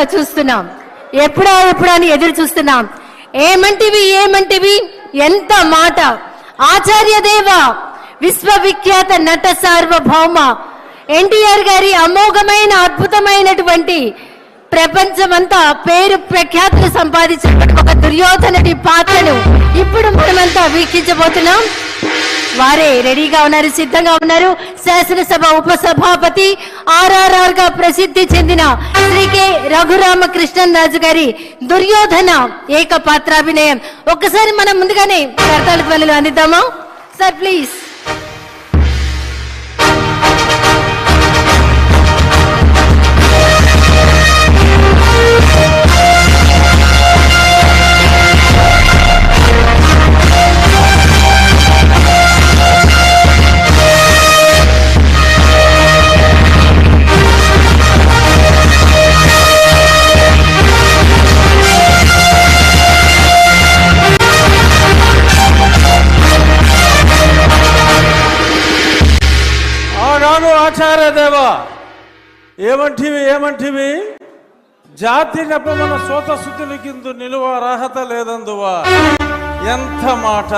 మనమంతా చూస్తున్నాం. ఎప్పుడా అని ఎదురు చూస్తున్నాం. ఏమంటివి ఎంత మాట! ఆచార్య దేవ, విశ్వవిఖ్యాత నట సార్వభౌమ ఎన్టీఆర్ గారి అమోఘమైన అద్భుతమైనటువంటి ప్రపంచమంతా పేరు ప్రఖ్యాతులు సంపాదించిన ఒక దుర్యోధనుడి పాత్రను ఇప్పుడు మనమంతా వీక్షించబోతున్నాం. వారే రెడీగా ఉన్నారు, సిద్ధంగా ఉన్నారు. శాసనసభ ఉపసభాపతి, RRR గా ప్రసిద్ధి చెందిన శ్రీ కె రఘురామకృష్ణన్ రాజు గారి దుర్యోధన ఏకపాత్రాభినయం. ఒక్కసారి మనం ముందుగానే కర్తాళ ధ్వనులు అందిద్దామా సార్, ప్లీజ్. ఆచార్య దేవ, ఏమంటివి జాతి నెపమన సోత శుద్ధుల కింద నిలువ అర్హత లేదందువా. ఎంత మాట!